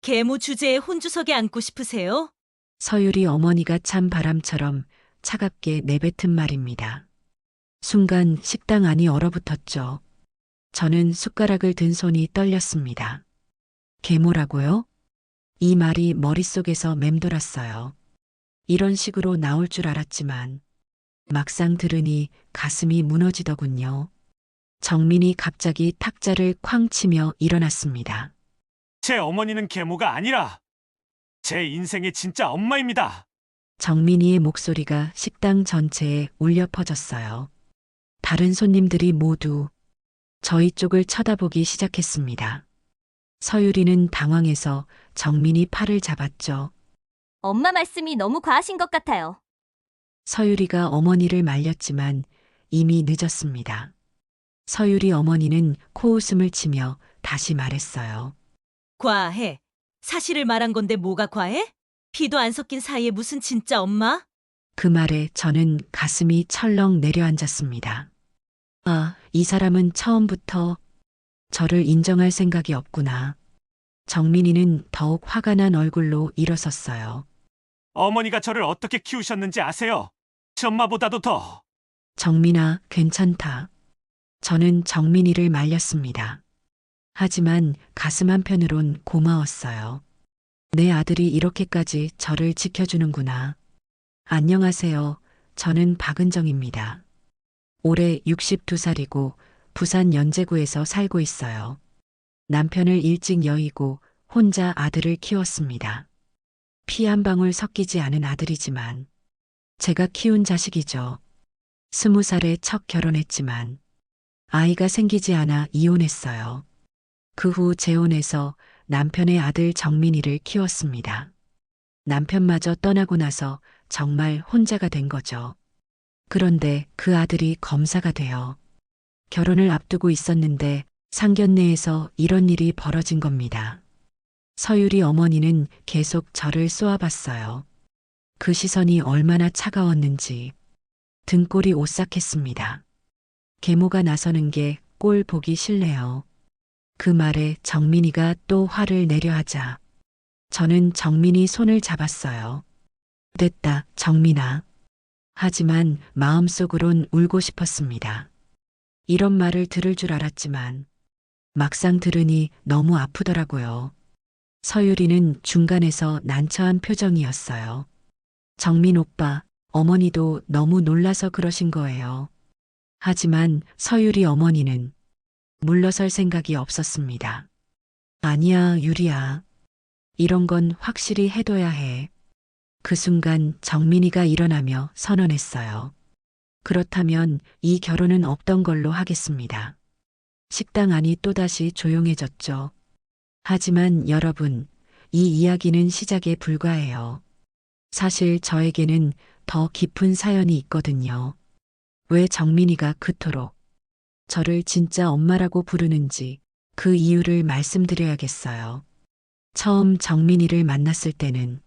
계모 주제에 혼주석에 앉고 싶으세요? 서율이 어머니가 찬 바람처럼 차갑게 내뱉은 말입니다. 순간 식당 안이 얼어붙었죠. 저는 숟가락을 든 손이 떨렸습니다. 계모라고요? 이 말이 머릿속에서 맴돌았어요. 이런 식으로 나올 줄 알았지만 막상 들으니 가슴이 무너지더군요. 정민이 갑자기 탁자를 쾅 치며 일어났습니다. 제 어머니는 계모가 아니라 제 인생의 진짜 엄마입니다. 정민이의 목소리가 식당 전체에 울려 퍼졌어요. 다른 손님들이 모두 저희 쪽을 쳐다보기 시작했습니다. 서유리는 당황해서 정민이 팔을 잡았죠. 엄마 말씀이 너무 과하신 것 같아요. 서유리가 어머니를 말렸지만 이미 늦었습니다. 서유리 어머니는 코웃음을 치며 다시 말했어요. 과해. 사실을 말한 건데 뭐가 과해? 피도 안 섞인 사이에 무슨 진짜 엄마? 그 말에 저는 가슴이 철렁 내려앉았습니다. 아, 이 사람은 처음부터 저를 인정할 생각이 없구나. 정민이는 더욱 화가 난 얼굴로 일어섰어요. 어머니가 저를 어떻게 키우셨는지 아세요? 제 엄마보다도 더. 정민아, 괜찮다. 저는 정민이를 말렸습니다. 하지만 가슴 한편으론 고마웠어요. 내 아들이 이렇게까지 저를 지켜주는구나. 안녕하세요. 저는 박은정입니다. 올해 62살이고 부산 연제구에서 살고 있어요. 남편을 일찍 여의고 혼자 아들을 키웠습니다. 피 한 방울 섞이지 않은 아들이지만 제가 키운 자식이죠. 20살에 첫 결혼했지만 아이가 생기지 않아 이혼했어요. 그 후 재혼해서 남편의 아들 정민이를 키웠습니다. 남편마저 떠나고 나서 정말 혼자가 된 거죠. 그런데 그 아들이 검사가 되어 결혼을 앞두고 있었는데 상견례에서 이런 일이 벌어진 겁니다. 서유리 어머니는 계속 저를 쏘아봤어요. 그 시선이 얼마나 차가웠는지 등골이 오싹했습니다. 계모가 나서는 게 꼴 보기 싫네요. 그 말에 정민이가 또 화를 내려 하자 저는 정민이 손을 잡았어요. 됐다, 정민아. 하지만 마음속으론 울고 싶었습니다. 이런 말을 들을 줄 알았지만 막상 들으니 너무 아프더라고요. 서유리는 중간에서 난처한 표정이었어요. 정민 오빠, 어머니도 너무 놀라서 그러신 거예요. 하지만 서유리 어머니는 물러설 생각이 없었습니다. 아니야, 유리야. 이런 건 확실히 해둬야 해. 그 순간 정민이가 일어나며 선언했어요. 그렇다면 이 결혼은 없던 걸로 하겠습니다. 식당 안이 또다시 조용해졌죠. 하지만 여러분, 이 이야기는 시작에 불과해요. 사실 저에게는 더 깊은 사연이 있거든요. 왜 정민이가 그토록 저를 진짜 엄마라고 부르는지 그 이유를 말씀드려야겠어요. 처음 정민이를 만났을 때는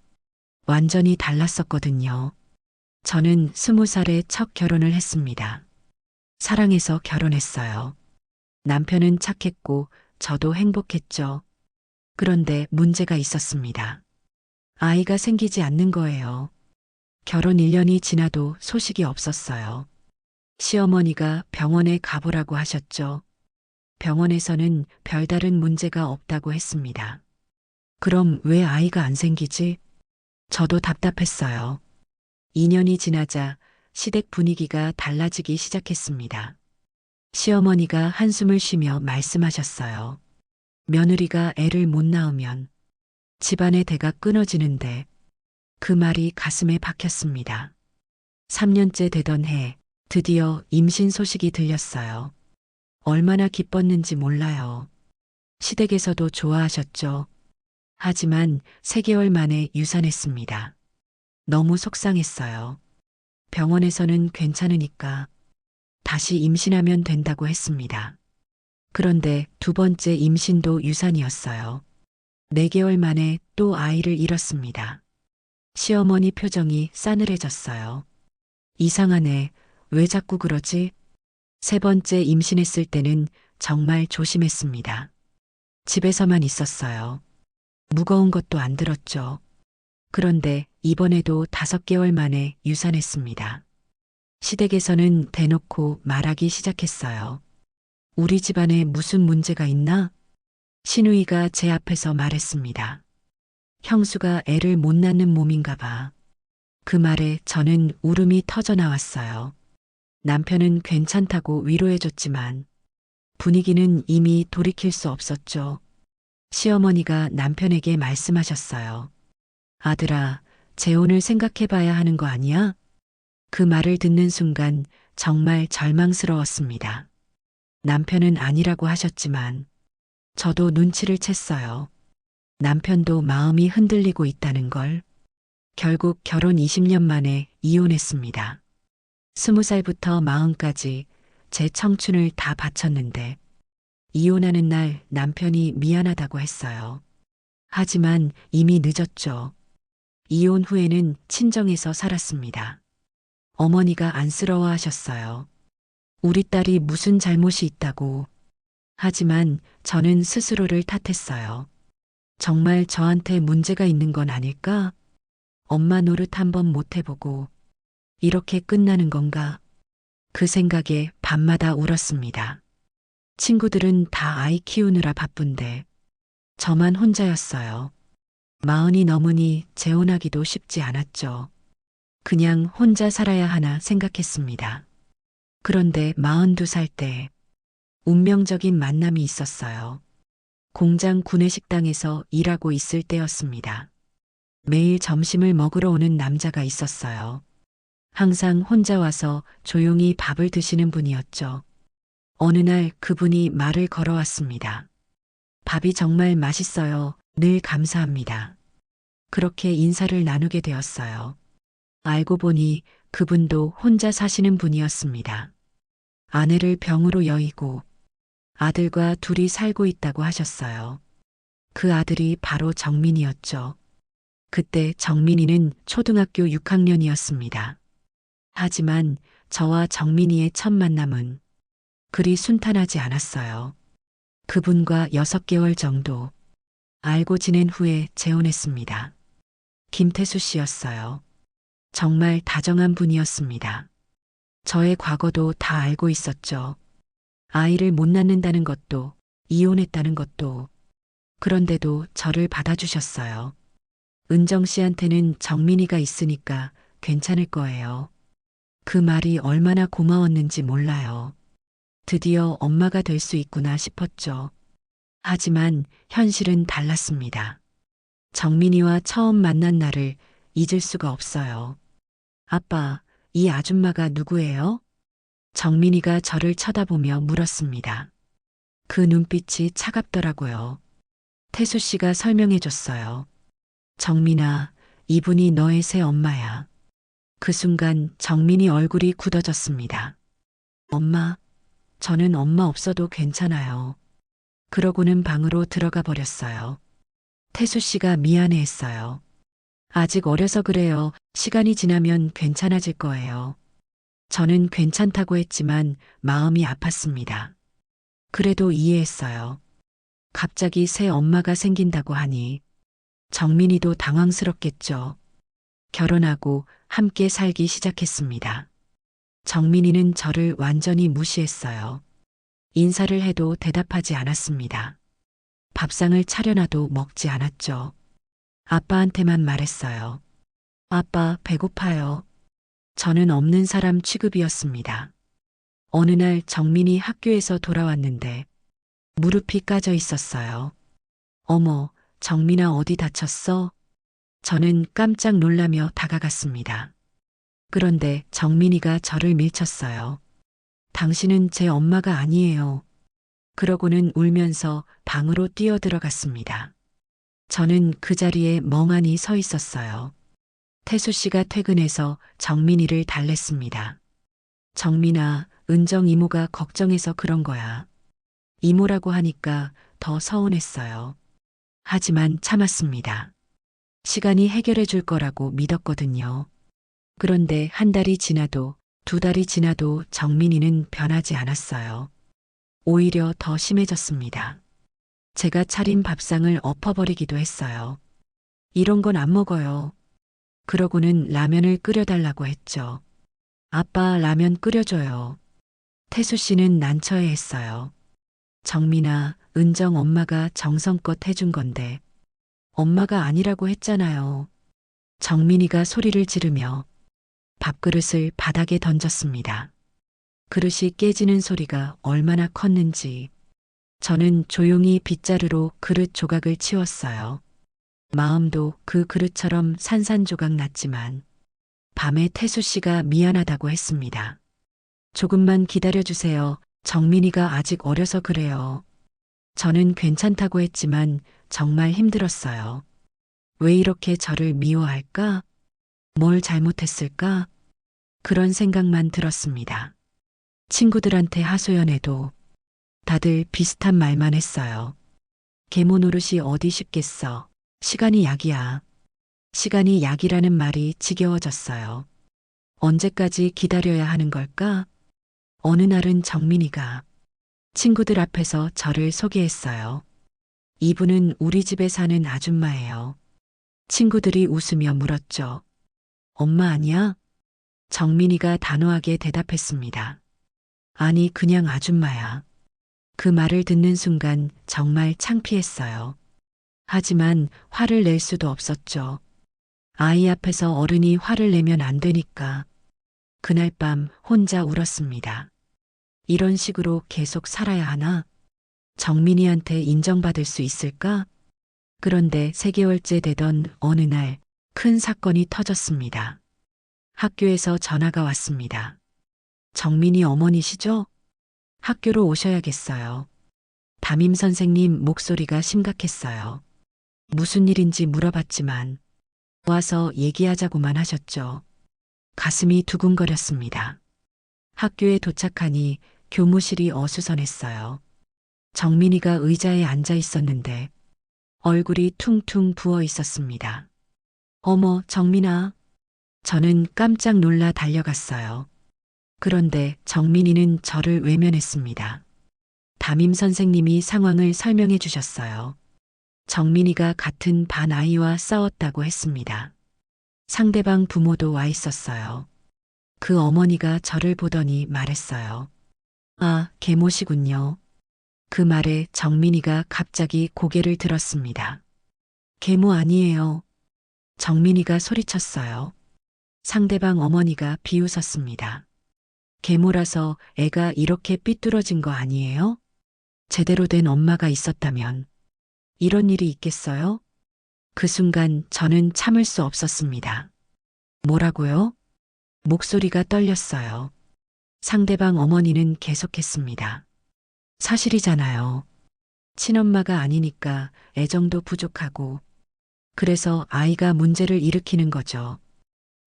완전히 달랐었거든요. 저는 20살에 첫 결혼을 했습니다. 사랑해서 결혼했어요. 남편은 착했고 저도 행복했죠. 그런데 문제가 있었습니다. 아이가 생기지 않는 거예요. 결혼 1년이 지나도 소식이 없었어요. 시어머니가 병원에 가보라고 하셨죠. 병원에서는 별다른 문제가 없다고 했습니다. 그럼 왜 아이가 안 생기지? 저도 답답했어요. 2년이 지나자 시댁 분위기가 달라지기 시작했습니다. 시어머니가 한숨을 쉬며 말씀하셨어요. 며느리가 애를 못 낳으면 집안의 대가 끊어지는데 그 말이 가슴에 박혔습니다. 3년째 되던 해 드디어 임신 소식이 들렸어요. 얼마나 기뻤는지 몰라요. 시댁에서도 좋아하셨죠. 하지만 3개월 만에 유산했습니다. 너무 속상했어요. 병원에서는 괜찮으니까 다시 임신하면 된다고 했습니다. 그런데 두 번째 임신도 유산이었어요. 4개월 만에 또 아이를 잃었습니다. 시어머니 표정이 싸늘해졌어요. 이상하네. 왜 자꾸 그러지? 3번째 임신했을 때는 정말 조심했습니다. 집에서만 있었어요. 무거운 것도 안 들었죠. 그런데 이번에도 5개월 만에 유산했습니다. 시댁에서는 대놓고 말하기 시작했어요. 우리 집안에 무슨 문제가 있나? 시누이가 제 앞에서 말했습니다. 형수가 애를 못 낳는 몸인가 봐. 그 말에 저는 울음이 터져 나왔어요. 남편은 괜찮다고 위로해줬지만 분위기는 이미 돌이킬 수 없었죠. 시어머니가 남편에게 말씀하셨어요. 아들아, 재혼을 생각해봐야 하는 거 아니야? 그 말을 듣는 순간 정말 절망스러웠습니다. 남편은 아니라고 하셨지만 저도 눈치를 챘어요. 남편도 마음이 흔들리고 있다는 걸. 결국 결혼 20년 만에 이혼했습니다. 20살부터 40까지 제 청춘을 다 바쳤는데 이혼하는 날 남편이 미안하다고 했어요. 하지만 이미 늦었죠. 이혼 후에는 친정에서 살았습니다. 어머니가 안쓰러워하셨어요. 우리 딸이 무슨 잘못이 있다고. 하지만 저는 스스로를 탓했어요. 정말 저한테 문제가 있는 건 아닐까? 엄마 노릇 한번 못 해보고 이렇게 끝나는 건가? 그 생각에 밤마다 울었습니다. 친구들은 다 아이 키우느라 바쁜데 저만 혼자였어요. 40이 넘으니 재혼하기도 쉽지 않았죠. 그냥 혼자 살아야 하나 생각했습니다. 그런데 42살 때 운명적인 만남이 있었어요. 공장 구내식당에서 일하고 있을 때였습니다. 매일 점심을 먹으러 오는 남자가 있었어요. 항상 혼자 와서 조용히 밥을 드시는 분이었죠. 어느 날 그분이 말을 걸어왔습니다. 밥이 정말 맛있어요. 늘 감사합니다. 그렇게 인사를 나누게 되었어요. 알고 보니 그분도 혼자 사시는 분이었습니다. 아내를 병으로 여의고 아들과 둘이 살고 있다고 하셨어요. 그 아들이 바로 정민이었죠. 그때 정민이는 초등학교 6학년이었습니다. 하지만 저와 정민이의 첫 만남은 그리 순탄하지 않았어요. 그분과 6개월 정도 알고 지낸 후에 재혼했습니다. 김태수 씨였어요. 정말 다정한 분이었습니다. 저의 과거도 다 알고 있었죠. 아이를 못 낳는다는 것도, 이혼했다는 것도. 그런데도 저를 받아주셨어요. 은정 씨한테는 정민이가 있으니까 괜찮을 거예요. 그 말이 얼마나 고마웠는지 몰라요. 드디어 엄마가 될 수 있구나 싶었죠. 하지만 현실은 달랐습니다. 정민이와 처음 만난 날을 잊을 수가 없어요. 아빠, 이 아줌마가 누구예요? 정민이가 저를 쳐다보며 물었습니다. 그 눈빛이 차갑더라고요. 태수 씨가 설명해 줬어요. 정민아, 이분이 너의 새 엄마야. 그 순간 정민이 얼굴이 굳어졌습니다. 엄마, 저는 엄마 없어도 괜찮아요. 그러고는 방으로 들어가 버렸어요. 태수 씨가 미안해했어요. 아직 어려서 그래요. 시간이 지나면 괜찮아질 거예요. 저는 괜찮다고 했지만 마음이 아팠습니다. 그래도 이해했어요. 갑자기 새 엄마가 생긴다고 하니 정민이도 당황스럽겠죠. 결혼하고 함께 살기 시작했습니다. 정민이는 저를 완전히 무시했어요. 인사를 해도 대답하지 않았습니다. 밥상을 차려놔도 먹지 않았죠. 아빠한테만 말했어요. 아빠, 배고파요. 저는 없는 사람 취급이었습니다. 어느 날 정민이 학교에서 돌아왔는데 무릎이 까져 있었어요. 어머, 정민아 어디 다쳤어? 저는 깜짝 놀라며 다가갔습니다. 그런데 정민이가 저를 밀쳤어요. 당신은 제 엄마가 아니에요. 그러고는 울면서 방으로 뛰어들어갔습니다. 저는 그 자리에 멍하니 서 있었어요. 태수 씨가 퇴근해서 정민이를 달랬습니다. 정민아, 은정 이모가 걱정해서 그런 거야. 이모라고 하니까 더 서운했어요. 하지만 참았습니다. 시간이 해결해 줄 거라고 믿었거든요. 그런데 한 달이 지나도 2달이 지나도 정민이는 변하지 않았어요. 오히려 더 심해졌습니다. 제가 차린 밥상을 엎어버리기도 했어요. 이런 건 안 먹어요. 그러고는 라면을 끓여달라고 했죠. 아빠 라면 끓여줘요. 태수 씨는 난처해 했어요. 정민아, 은정 엄마가 정성껏 해준 건데 엄마가 아니라고 했잖아요. 정민이가 소리를 지르며 밥그릇을 바닥에 던졌습니다. 그릇이 깨지는 소리가 얼마나 컸는지 저는 조용히 빗자루로 그릇 조각을 치웠어요. 마음도 그 그릇처럼 산산조각 났지만 밤에 태수 씨가 미안하다고 했습니다. 조금만 기다려주세요. 정민이가 아직 어려서 그래요. 저는 괜찮다고 했지만 정말 힘들었어요. 왜 이렇게 저를 미워할까? 뭘 잘못했을까? 그런 생각만 들었습니다. 친구들한테 하소연해도 다들 비슷한 말만 했어요. 계모 노릇이 어디 쉽겠어. 시간이 약이야. 시간이 약이라는 말이 지겨워졌어요. 언제까지 기다려야 하는 걸까? 어느 날은 정민이가 친구들 앞에서 저를 소개했어요. 이분은 우리 집에 사는 아줌마예요. 친구들이 웃으며 물었죠. 엄마 아니야? 정민이가 단호하게 대답했습니다. 아니, 그냥 아줌마야. 그 말을 듣는 순간 정말 창피했어요. 하지만 화를 낼 수도 없었죠. 아이 앞에서 어른이 화를 내면 안 되니까. 그날 밤 혼자 울었습니다. 이런 식으로 계속 살아야 하나? 정민이한테 인정받을 수 있을까? 그런데 3개월째 되던 어느 날 큰 사건이 터졌습니다. 학교에서 전화가 왔습니다. 정민이 어머니시죠? 학교로 오셔야겠어요. 담임 선생님 목소리가 심각했어요. 무슨 일인지 물어봤지만 와서 얘기하자고만 하셨죠. 가슴이 두근거렸습니다. 학교에 도착하니 교무실이 어수선했어요. 정민이가 의자에 앉아 있었는데 얼굴이 퉁퉁 부어 있었습니다. 어머, 정민아. 저는 깜짝 놀라 달려갔어요. 그런데 정민이는 저를 외면했습니다. 담임 선생님이 상황을 설명해 주셨어요. 정민이가 같은 반 아이와 싸웠다고 했습니다. 상대방 부모도 와 있었어요. 그 어머니가 저를 보더니 말했어요. 아, 계모시군요. 그 말에 정민이가 갑자기 고개를 들었습니다. 계모 아니에요. 정민이가 소리쳤어요. 상대방 어머니가 비웃었습니다. 계모라서 애가 이렇게 삐뚤어진 거 아니에요? 제대로 된 엄마가 있었다면 이런 일이 있겠어요? 그 순간 저는 참을 수 없었습니다. 뭐라고요? 목소리가 떨렸어요. 상대방 어머니는 계속했습니다. 사실이잖아요. 친엄마가 아니니까 애정도 부족하고 그래서 아이가 문제를 일으키는 거죠.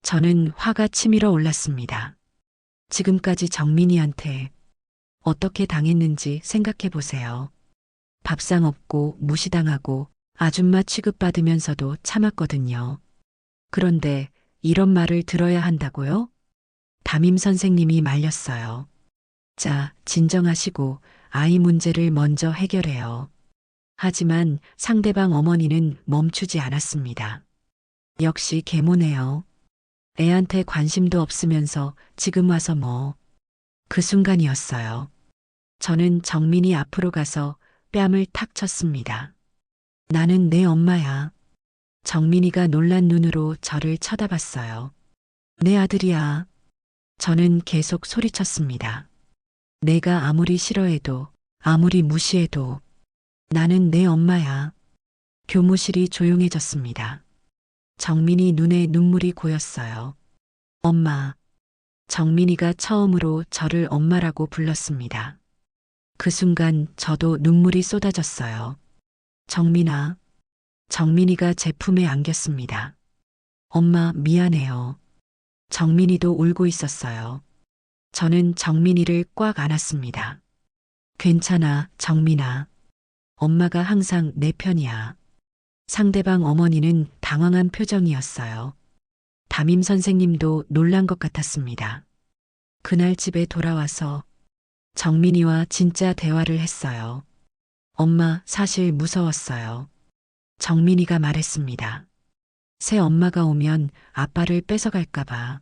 저는 화가 치밀어 올랐습니다. 지금까지 정민이한테 어떻게 당했는지 생각해 보세요. 밥상 없고 무시당하고 아줌마 취급받으면서도 참았거든요. 그런데 이런 말을 들어야 한다고요? 담임 선생님이 말렸어요. 자, 진정하시고 아이 문제를 먼저 해결해요. 하지만 상대방 어머니는 멈추지 않았습니다. 역시 계모네요. 애한테 관심도 없으면서 지금 와서 뭐. 그 순간이었어요. 저는 정민이 앞으로 가서 뺨을 탁 쳤습니다. 나는 내 엄마야. 정민이가 놀란 눈으로 저를 쳐다봤어요. 내 아들이야. 저는 계속 소리쳤습니다. 내가 아무리 싫어해도, 아무리 무시해도 나는 내 엄마야. 교무실이 조용해졌습니다. 정민이 눈에 눈물이 고였어요. 엄마. 정민이가 처음으로 저를 엄마라고 불렀습니다. 그 순간 저도 눈물이 쏟아졌어요. 정민아. 정민이가 제 품에 안겼습니다. 엄마, 미안해요. 정민이도 울고 있었어요. 저는 정민이를 꽉 안았습니다. 괜찮아, 정민아. 엄마가 항상 내 편이야. 상대방 어머니는 당황한 표정이었어요. 담임 선생님도 놀란 것 같았습니다. 그날 집에 돌아와서 정민이와 진짜 대화를 했어요. 엄마, 사실 무서웠어요. 정민이가 말했습니다. 새 엄마가 오면 아빠를 뺏어갈까봐.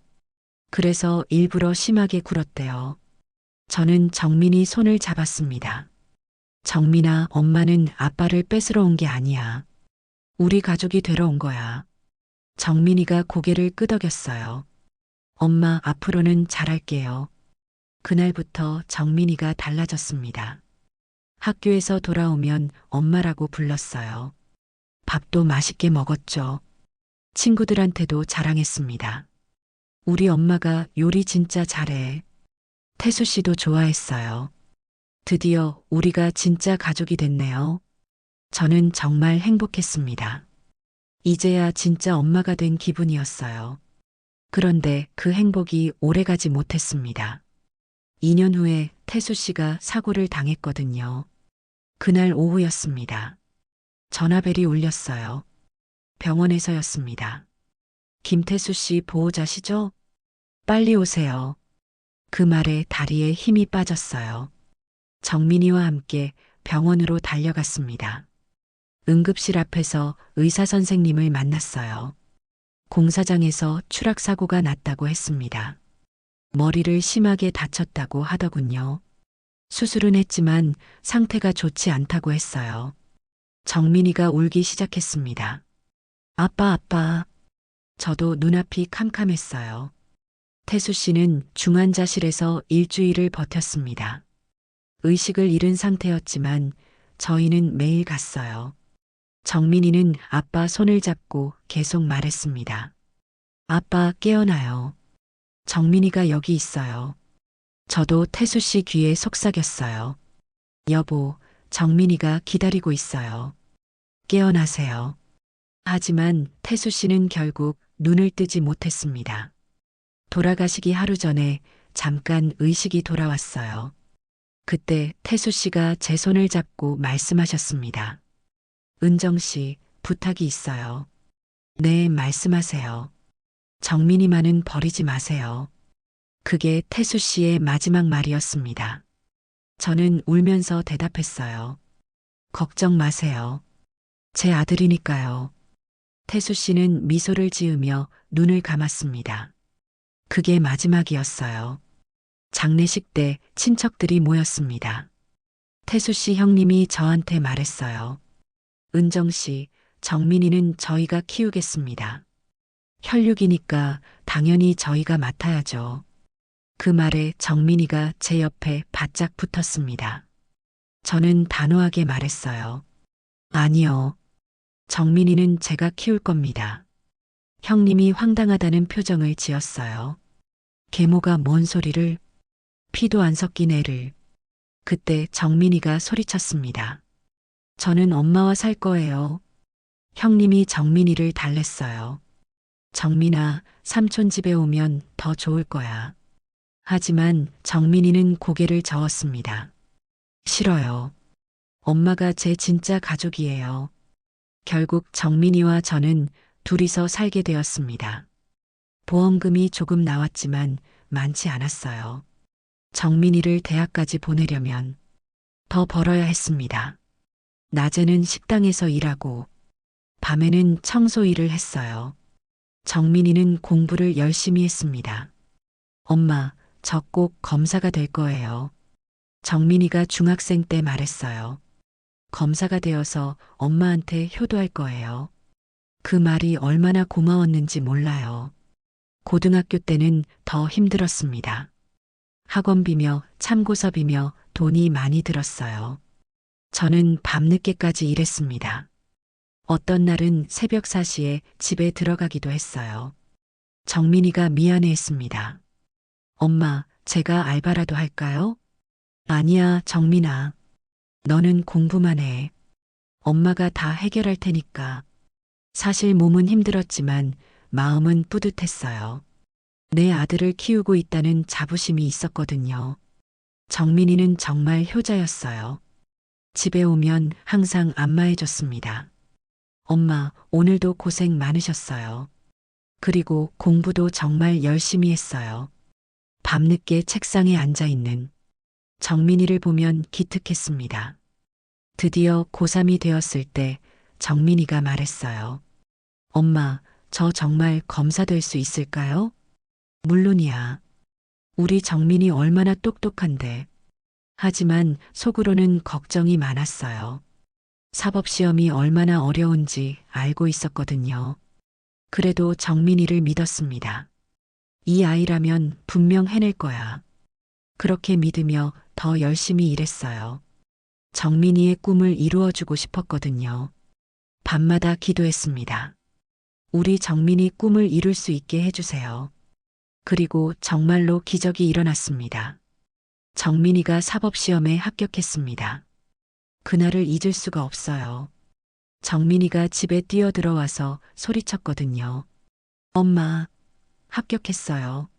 그래서 일부러 심하게 굴었대요. 저는 정민이 손을 잡았습니다. 정민아, 엄마는 아빠를 뺏으러 온 게 아니야. 우리 가족이 되러 온 거야. 정민이가 고개를 끄덕였어요. 엄마, 앞으로는 잘할게요. 그날부터 정민이가 달라졌습니다. 학교에서 돌아오면 엄마라고 불렀어요. 밥도 맛있게 먹었죠. 친구들한테도 자랑했습니다. 우리 엄마가 요리 진짜 잘해. 태수 씨도 좋아했어요. 드디어 우리가 진짜 가족이 됐네요. 저는 정말 행복했습니다. 이제야 진짜 엄마가 된 기분이었어요. 그런데 그 행복이 오래가지 못했습니다. 2년 후에 태수 씨가 사고를 당했거든요. 그날 오후였습니다. 전화벨이 울렸어요. 병원에서였습니다. 김태수 씨 보호자시죠? 빨리 오세요. 그 말에 다리에 힘이 빠졌어요. 정민이와 함께 병원으로 달려갔습니다. 응급실 앞에서 의사 선생님을 만났어요. 공사장에서 추락사고가 났다고 했습니다. 머리를 심하게 다쳤다고 하더군요. 수술은 했지만 상태가 좋지 않다고 했어요. 정민이가 울기 시작했습니다. 아빠, 아빠. 저도 눈앞이 캄캄했어요. 태수 씨는 중환자실에서 일주일을 버텼습니다. 의식을 잃은 상태였지만 저희는 매일 갔어요. 정민이는 아빠 손을 잡고 계속 말했습니다. 아빠, 깨어나요. 정민이가 여기 있어요. 저도 태수 씨 귀에 속삭였어요. 여보, 정민이가 기다리고 있어요. 깨어나세요. 하지만 태수 씨는 결국 눈을 뜨지 못했습니다. 돌아가시기 하루 전에 잠깐 의식이 돌아왔어요. 그때 태수 씨가 제 손을 잡고 말씀하셨습니다. 은정 씨, 부탁이 있어요. 네, 말씀하세요. 정민이만은 버리지 마세요. 그게 태수 씨의 마지막 말이었습니다. 저는 울면서 대답했어요. 걱정 마세요. 제 아들이니까요. 태수 씨는 미소를 지으며 눈을 감았습니다. 그게 마지막이었어요. 장례식 때 친척들이 모였습니다. 태수 씨 형님이 저한테 말했어요. 은정 씨, 정민이는 저희가 키우겠습니다. 혈육이니까 당연히 저희가 맡아야죠. 그 말에 정민이가 제 옆에 바짝 붙었습니다. 저는 단호하게 말했어요. 아니요. 정민이는 제가 키울 겁니다. 형님이 황당하다는 표정을 지었어요. 계모가 뭔 소리를, 피도 안 섞인 애를. 그때 정민이가 소리쳤습니다. 저는 엄마와 살 거예요. 형님이 정민이를 달랬어요. 정민아, 삼촌 집에 오면 더 좋을 거야. 하지만 정민이는 고개를 저었습니다. 싫어요. 엄마가 제 진짜 가족이에요. 결국 정민이와 저는 둘이서 살게 되었습니다. 보험금이 조금 나왔지만 많지 않았어요. 정민이를 대학까지 보내려면 더 벌어야 했습니다. 낮에는 식당에서 일하고 밤에는 청소 일을 했어요. 정민이는 공부를 열심히 했습니다. 엄마, 저 꼭 검사가 될 거예요. 정민이가 중학생 때 말했어요. 검사가 되어서 엄마한테 효도할 거예요. 그 말이 얼마나 고마웠는지 몰라요. 고등학교 때는 더 힘들었습니다. 학원비며 참고서비며 돈이 많이 들었어요. 저는 밤늦게까지 일했습니다. 어떤 날은 새벽 4시에 집에 들어가기도 했어요. 정민이가 미안해했습니다. 엄마, 제가 알바라도 할까요? 아니야, 정민아. 너는 공부만 해. 엄마가 다 해결할 테니까. 사실 몸은 힘들었지만 마음은 뿌듯했어요. 내 아들을 키우고 있다는 자부심이 있었거든요. 정민이는 정말 효자였어요. 집에 오면 항상 안마해줬습니다. 엄마, 오늘도 고생 많으셨어요. 그리고 공부도 정말 열심히 했어요. 밤늦게 책상에 앉아 있는 정민이를 보면 기특했습니다. 드디어 고3이 되었을 때 정민이가 말했어요. 엄마, 저 정말 검사 될 수 있을까요? 물론이야. 우리 정민이 얼마나 똑똑한데. 하지만 속으로는 걱정이 많았어요. 사법시험이 얼마나 어려운지 알고 있었거든요. 그래도 정민이를 믿었습니다. 이 아이라면 분명 해낼 거야. 그렇게 믿으며 더 열심히 일했어요. 정민이의 꿈을 이루어주고 싶었거든요. 밤마다 기도했습니다. 우리 정민이 꿈을 이룰 수 있게 해주세요. 그리고 정말로 기적이 일어났습니다. 정민이가 사법시험에 합격했습니다. 그날을 잊을 수가 없어요. 정민이가 집에 뛰어들어와서 소리쳤거든요. 엄마, 합격했어요.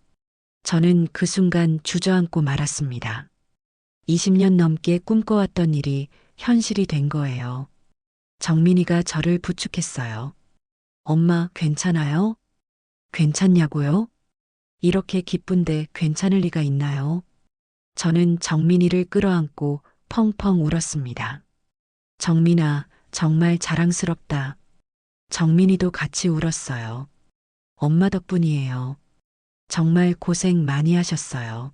저는 그 순간 주저앉고 말았습니다. 20년 넘게 꿈꿔왔던 일이 현실이 된 거예요. 정민이가 저를 부축했어요. 엄마, 괜찮아요? 괜찮냐고요? 이렇게 기쁜데 괜찮을 리가 있나요? 저는 정민이를 끌어안고 펑펑 울었습니다. 정민아, 정말 자랑스럽다. 정민이도 같이 울었어요. 엄마 덕분이에요. 정말 고생 많이 하셨어요.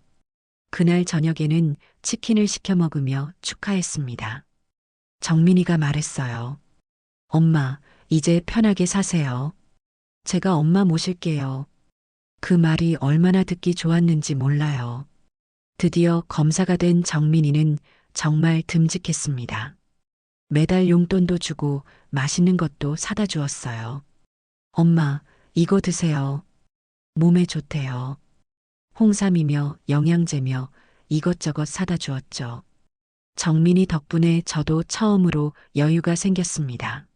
그날 저녁에는 치킨을 시켜 먹으며 축하했습니다. 정민이가 말했어요. 엄마, 이제 편하게 사세요. 제가 엄마 모실게요. 그 말이 얼마나 듣기 좋았는지 몰라요. 드디어 검사가 된 정민이는 정말 듬직했습니다. 매달 용돈도 주고 맛있는 것도 사다 주었어요. 엄마, 이거 드세요. 몸에 좋대요. 홍삼이며 영양제며 이것저것 사다 주었죠. 정민이 덕분에 저도 처음으로 여유가 생겼습니다.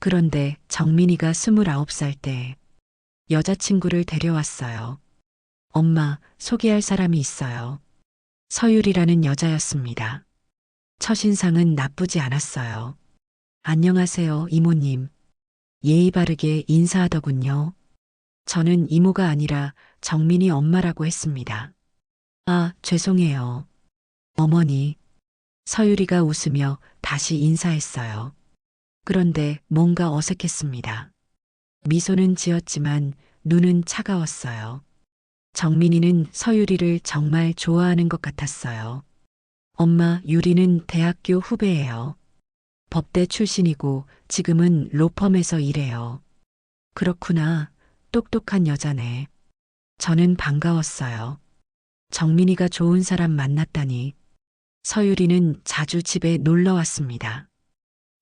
그런데 정민이가 29살 때 여자친구를 데려왔어요. 엄마, 소개할 사람이 있어요. 서율이라는 여자였습니다. 첫인상은 나쁘지 않았어요. 안녕하세요, 이모님. 예의 바르게 인사하더군요. 저는 이모가 아니라 정민이 엄마라고 했습니다. 아, 죄송해요. 어머니. 서율이가 웃으며 다시 인사했어요. 그런데 뭔가 어색했습니다. 미소는 지었지만 눈은 차가웠어요. 정민이는 서율이를 정말 좋아하는 것 같았어요. 엄마, 유리는 대학교 후배예요. 법대 출신이고 지금은 로펌에서 일해요. 그렇구나. 똑똑한 여자네. 저는 반가웠어요. 정민이가 좋은 사람 만났다니. 서율이는 자주 집에 놀러 왔습니다.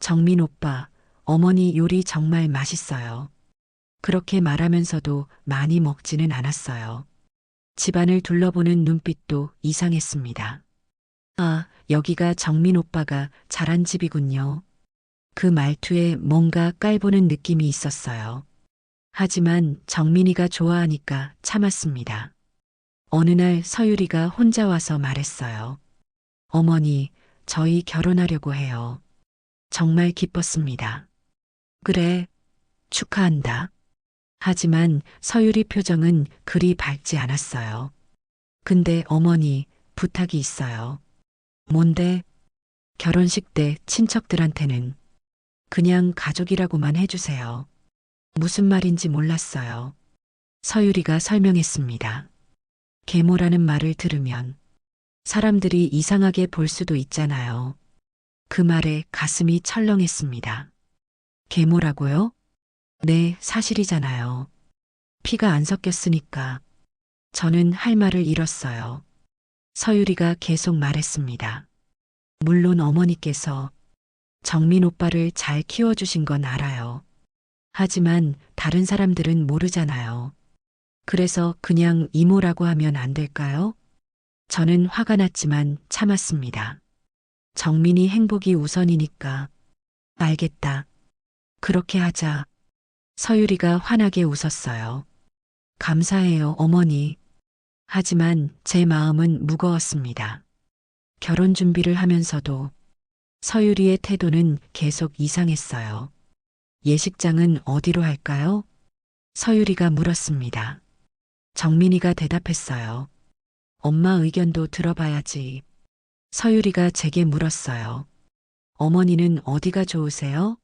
정민 오빠, 어머니 요리 정말 맛있어요. 그렇게 말하면서도 많이 먹지는 않았어요. 집안을 둘러보는 눈빛도 이상했습니다. 아, 여기가 정민 오빠가 자란 집이군요. 그 말투에 뭔가 깔보는 느낌이 있었어요. 하지만 정민이가 좋아하니까 참았습니다. 어느 날 서율이가 혼자 와서 말했어요. 어머니, 저희 결혼하려고 해요. 정말 기뻤습니다. 그래, 축하한다. 하지만 서율이 표정은 그리 밝지 않았어요. 근데 어머니, 부탁이 있어요. 뭔데? 결혼식 때 친척들한테는 그냥 가족이라고만 해주세요. 무슨 말인지 몰랐어요. 서율이가 설명했습니다. 계모라는 말을 들으면 사람들이 이상하게 볼 수도 있잖아요. 그 말에 가슴이 철렁했습니다. 계모라고요? 네, 사실이잖아요. 피가 안 섞였으니까. 저는 할 말을 잃었어요. 서율이가 계속 말했습니다. 물론 어머니께서 정민 오빠를 잘 키워주신 건 알아요. 하지만 다른 사람들은 모르잖아요. 그래서 그냥 이모라고 하면 안 될까요? 저는 화가 났지만 참았습니다. 정민이 행복이 우선이니까. 알겠다. 그렇게 하자. 서율이가 환하게 웃었어요. 감사해요, 어머니. 하지만 제 마음은 무거웠습니다. 결혼 준비를 하면서도 서율이의 태도는 계속 이상했어요. 예식장은 어디로 할까요? 서율이가 물었습니다. 정민이가 대답했어요. 엄마 의견도 들어봐야지. 서율이가 제게 물었어요. 어머니는 어디가 좋으세요?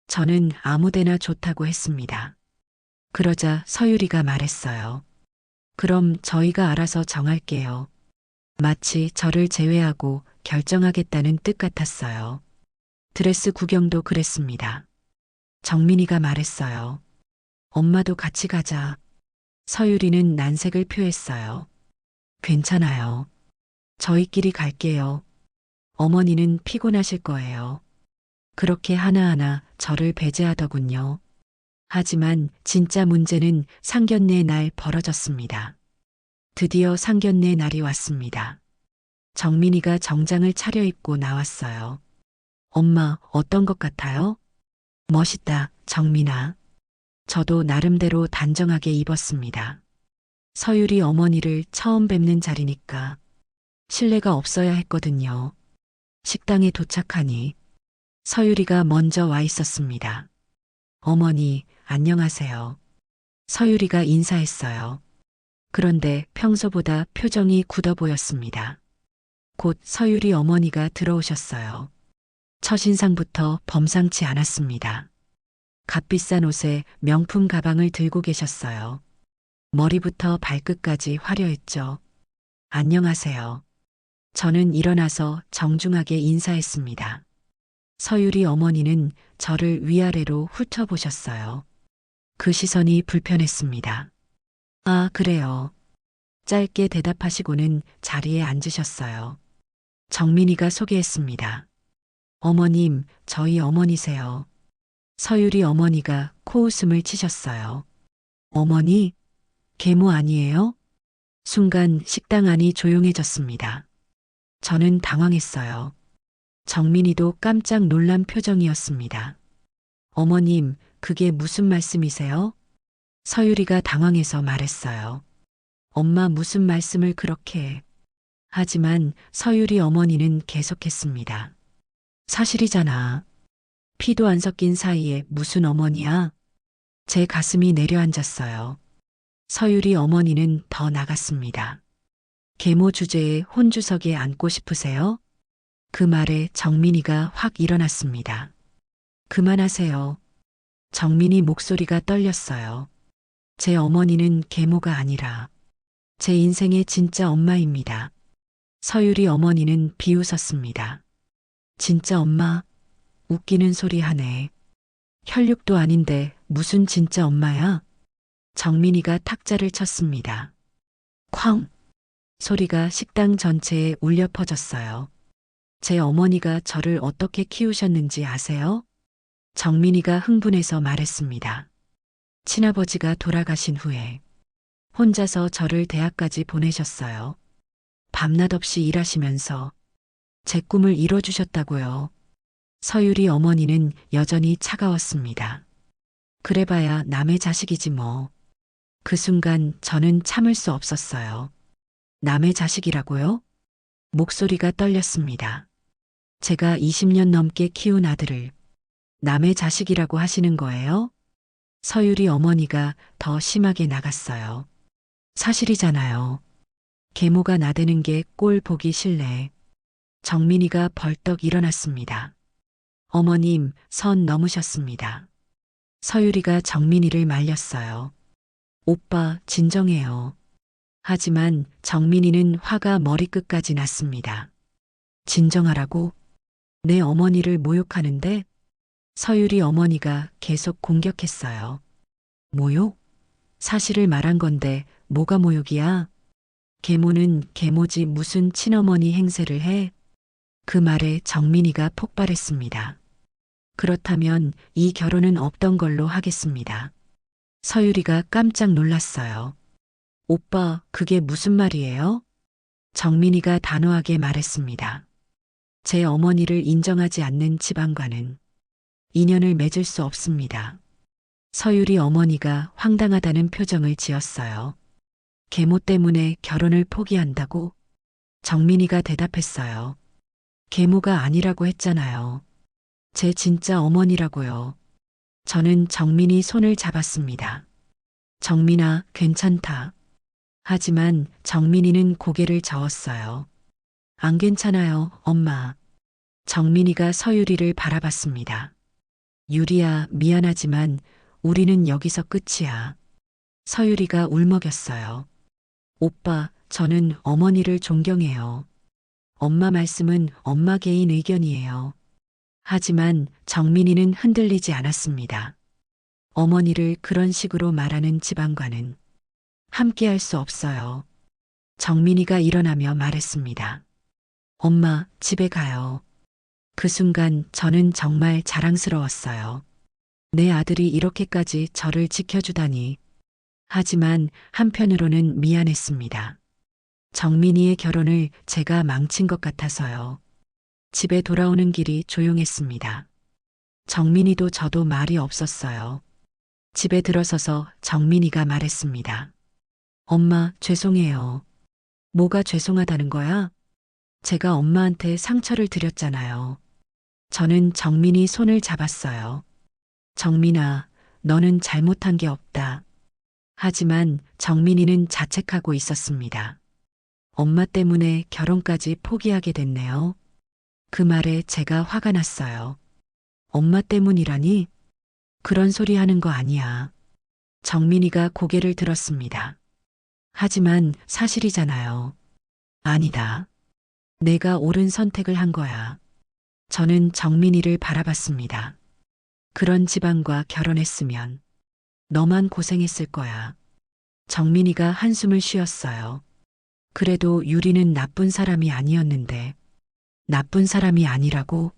저는 아무 데나 좋다고 했습니다. 그러자 서유리가 말했어요. 그럼 저희가 알아서 정할게요. 마치 저를 제외하고 결정하겠다는 뜻 같았어요. 드레스 구경도 그랬습니다. 정민이가 말했어요. 엄마도 같이 가자. 서유리는 난색을 표했어요. 괜찮아요. 저희끼리 갈게요. 어머니는 피곤하실 거예요. 그렇게 하나하나 저를 배제하더군요. 하지만 진짜 문제는 상견례 날 벌어졌습니다. 드디어 상견례 날이 왔습니다. 정민이가 정장을 차려입고 나왔어요. 엄마, 어떤 것 같아요? 멋있다, 정민아. 저도 나름대로 단정하게 입었습니다. 서유리 어머니를 처음 뵙는 자리니까 신뢰가 없어야 했거든요. 식당에 도착하니 서유리가 먼저 와 있었습니다. 어머니, 안녕하세요. 서유리가 인사했어요. 그런데 평소보다 표정이 굳어 보였습니다. 곧 서유리 어머니가 들어오셨어요. 첫인상부터 범상치 않았습니다. 값비싼 옷에 명품 가방을 들고 계셨어요. 머리부터 발끝까지 화려했죠. 안녕하세요. 저는 일어나서 정중하게 인사했습니다. 서유리 어머니는 저를 위아래로 훑어보셨어요. 그 시선이 불편했습니다. 아, 그래요. 짧게 대답하시고는 자리에 앉으셨어요. 정민이가 소개했습니다. 어머님, 저희 어머니세요. 서유리 어머니가 코웃음을 치셨어요. 어머니? 계모 아니에요? 순간 식당 안이 조용해졌습니다. 저는 당황했어요. 정민이도 깜짝 놀란 표정이었습니다. 어머님, 그게 무슨 말씀이세요? 서유리가 당황해서 말했어요. 엄마 무슨 말씀을 그렇게 해. 하지만 서유리 어머니는 계속했습니다. 사실이잖아. 피도 안 섞인 사이에 무슨 어머니야? 제 가슴이 내려앉았어요. 서유리 어머니는 더 나갔습니다. 계모 주제에 혼주석에 앉고 싶으세요? 그 말에 정민이가 확 일어났습니다. 그만하세요. 정민이 목소리가 떨렸어요. 제 어머니는 계모가 아니라 제 인생의 진짜 엄마입니다. 서유리 어머니는 비웃었습니다. 진짜 엄마? 웃기는 소리 하네. 혈육도 아닌데 무슨 진짜 엄마야? 정민이가 탁자를 쳤습니다. 쾅! 소리가 식당 전체에 울려 퍼졌어요. 제 어머니가 저를 어떻게 키우셨는지 아세요? 정민이가 흥분해서 말했습니다. 친아버지가 돌아가신 후에 혼자서 저를 대학까지 보내셨어요. 밤낮 없이 일하시면서 제 꿈을 이뤄주셨다고요. 서유리 어머니는 여전히 차가웠습니다. 그래봐야 남의 자식이지 뭐. 그 순간 저는 참을 수 없었어요. 남의 자식이라고요? 목소리가 떨렸습니다. 제가 20년 넘게 키운 아들을 남의 자식이라고 하시는 거예요? 서유리 어머니가 더 심하게 나갔어요. 사실이잖아요. 계모가 나대는 게 꼴 보기 싫네. 정민이가 벌떡 일어났습니다. 어머님, 선 넘으셨습니다. 서유리가 정민이를 말렸어요. 오빠, 진정해요. 하지만 정민이는 화가 머리끝까지 났습니다. 진정하라고? 내 어머니를 모욕하는데? 서유리 어머니가 계속 공격했어요. 모욕? 사실을 말한 건데 뭐가 모욕이야? 계모는 계모지 무슨 친어머니 행세를 해? 그 말에 정민이가 폭발했습니다. 그렇다면 이 결혼은 없던 걸로 하겠습니다. 서유리가 깜짝 놀랐어요. 오빠, 그게 무슨 말이에요? 정민이가 단호하게 말했습니다. 제 어머니를 인정하지 않는 집안과는 인연을 맺을 수 없습니다. 서유리 어머니가 황당하다는 표정을 지었어요. 계모 때문에 결혼을 포기한다고? 정민이가 대답했어요. 계모가 아니라고 했잖아요. 제 진짜 어머니라고요. 저는 정민이 손을 잡았습니다. 정민아, 괜찮다. 하지만 정민이는 고개를 저었어요. 안 괜찮아요, 엄마. 정민이가 서유리를 바라봤습니다. 유리야, 미안하지만 우리는 여기서 끝이야. 서유리가 울먹였어요. 오빠, 저는 어머니를 존경해요. 엄마 말씀은 엄마 개인 의견이에요. 하지만 정민이는 흔들리지 않았습니다. 어머니를 그런 식으로 말하는 집안과는 함께할 수 없어요. 정민이가 일어나며 말했습니다. 엄마, 집에 가요. 그 순간 저는 정말 자랑스러웠어요. 내 아들이 이렇게까지 저를 지켜주다니. 하지만 한편으로는 미안했습니다. 정민이의 결혼을 제가 망친 것 같아서요. 집에 돌아오는 길이 조용했습니다. 정민이도 저도 말이 없었어요. 집에 들어서서 정민이가 말했습니다. 엄마, 죄송해요. 뭐가 죄송하다는 거야? 제가 엄마한테 상처를 드렸잖아요. 저는 정민이 손을 잡았어요. 정민아, 너는 잘못한 게 없다. 하지만 정민이는 자책하고 있었습니다. 엄마 때문에 결혼까지 포기하게 됐네요. 그 말에 제가 화가 났어요. 엄마 때문이라니? 그런 소리 하는 거 아니야. 정민이가 고개를 들었습니다. 하지만 사실이잖아요. 아니다. 내가 옳은 선택을 한 거야. 저는 정민이를 바라봤습니다. 그런 집안과 결혼했으면 너만 고생했을 거야. 정민이가 한숨을 쉬었어요. 그래도 유리는 나쁜 사람이 아니었는데, 나쁜 사람이 아니라고?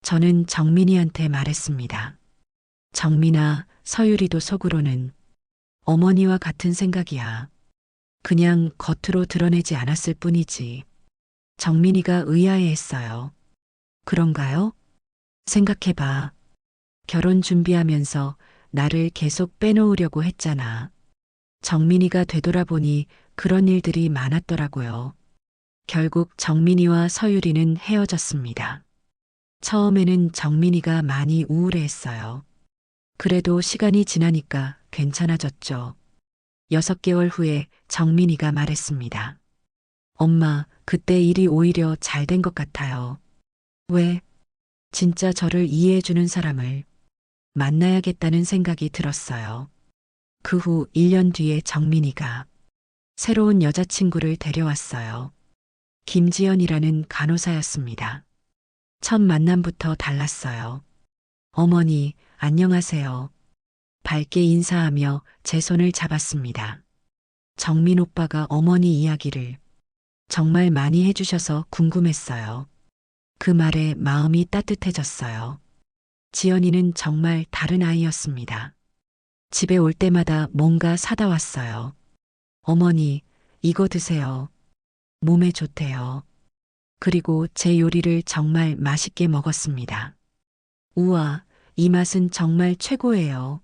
저는 정민이한테 말했습니다. 정민아, 서유리도 속으로는 어머니와 같은 생각이야. 그냥 겉으로 드러내지 않았을 뿐이지. 정민이가 의아해했어요. 그런가요? 생각해봐. 결혼 준비하면서 나를 계속 빼놓으려고 했잖아. 정민이가 되돌아보니 그런 일들이 많았더라고요. 결국 정민이와 서유리는 헤어졌습니다. 처음에는 정민이가 많이 우울해했어요. 그래도 시간이 지나니까 괜찮아졌죠. 6개월 후에 정민이가 말했습니다. 엄마, 그때 일이 오히려 잘 된 것 같아요. 왜? 진짜 저를 이해해주는 사람을 만나야겠다는 생각이 들었어요. 그 후 1년 뒤에 정민이가 새로운 여자친구를 데려왔어요. 김지연이라는 간호사였습니다. 첫 만남부터 달랐어요. 어머니, 안녕하세요. 밝게 인사하며 제 손을 잡았습니다. 정민 오빠가 어머니 이야기를 정말 많이 해주셔서 궁금했어요. 그 말에 마음이 따뜻해졌어요. 지연이는 정말 다른 아이였습니다. 집에 올 때마다 뭔가 사다 왔어요. 어머니, 이거 드세요. 몸에 좋대요. 그리고 제 요리를 정말 맛있게 먹었습니다. 우와, 이 맛은 정말 최고예요.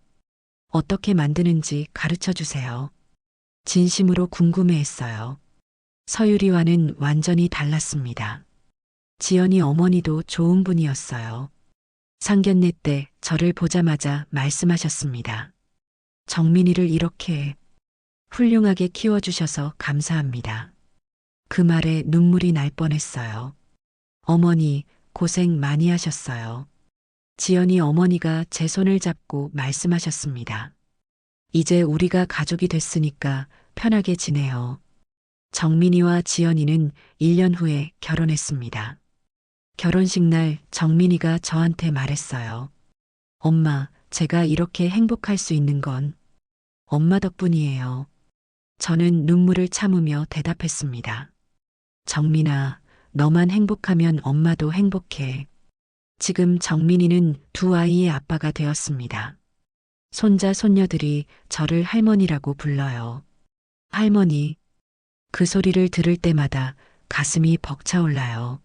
어떻게 만드는지 가르쳐 주세요. 진심으로 궁금해했어요. 서유리와는 완전히 달랐습니다. 지연이 어머니도 좋은 분이었어요. 상견례 때 저를 보자마자 말씀하셨습니다. 정민이를 이렇게 훌륭하게 키워주셔서 감사합니다. 그 말에 눈물이 날 뻔했어요. 어머니, 고생 많이 하셨어요. 지연이 어머니가 제 손을 잡고 말씀하셨습니다. 이제 우리가 가족이 됐으니까 편하게 지내요. 정민이와 지연이는 1년 후에 결혼했습니다. 결혼식 날 정민이가 저한테 말했어요. 엄마, 제가 이렇게 행복할 수 있는 건 엄마 덕분이에요. 저는 눈물을 참으며 대답했습니다. 정민아, 너만 행복하면 엄마도 행복해. 지금 정민이는 2 아이의 아빠가 되었습니다. 손자, 손녀들이 저를 할머니라고 불러요. 할머니, 그 소리를 들을 때마다 가슴이 벅차올라요.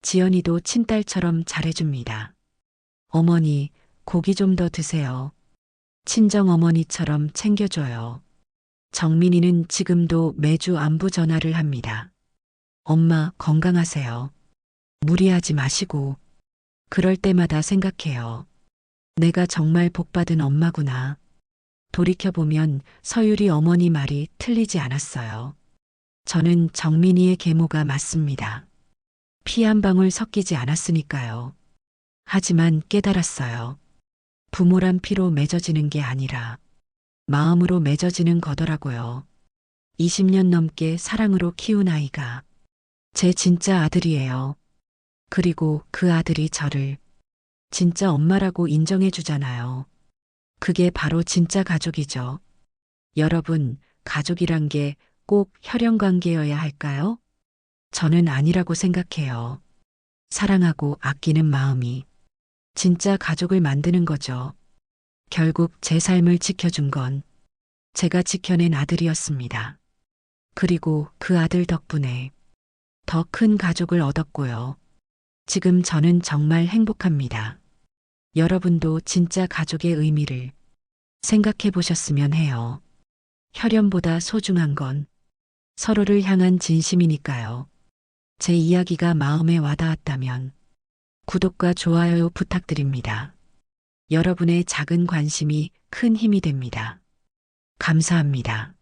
지연이도 친딸처럼 잘해줍니다. 어머니, 고기 좀 더 드세요. 친정 어머니처럼 챙겨줘요. 정민이는 지금도 매주 안부 전화를 합니다. 엄마, 건강하세요. 무리하지 마시고. 그럴 때마다 생각해요. 내가 정말 복받은 엄마구나. 돌이켜보면 서유리 어머니 말이 틀리지 않았어요. 저는 정민이의 계모가 맞습니다. 피 한 방울 섞이지 않았으니까요. 하지만 깨달았어요. 부모란 피로 맺어지는 게 아니라 마음으로 맺어지는 거더라고요. 20년 넘게 사랑으로 키운 아이가 제 진짜 아들이에요. 그리고 그 아들이 저를 진짜 엄마라고 인정해 주잖아요. 그게 바로 진짜 가족이죠. 여러분, 가족이란 게 꼭 혈연 관계여야 할까요? 저는 아니라고 생각해요. 사랑하고 아끼는 마음이 진짜 가족을 만드는 거죠. 결국 제 삶을 지켜준 건 제가 지켜낸 아들이었습니다. 그리고 그 아들 덕분에 더 큰 가족을 얻었고요. 지금 저는 정말 행복합니다. 여러분도 진짜 가족의 의미를 생각해 보셨으면 해요. 혈연보다 소중한 건 서로를 향한 진심이니까요. 제 이야기가 마음에 와닿았다면 구독과 좋아요 부탁드립니다. 여러분의 작은 관심이 큰 힘이 됩니다. 감사합니다.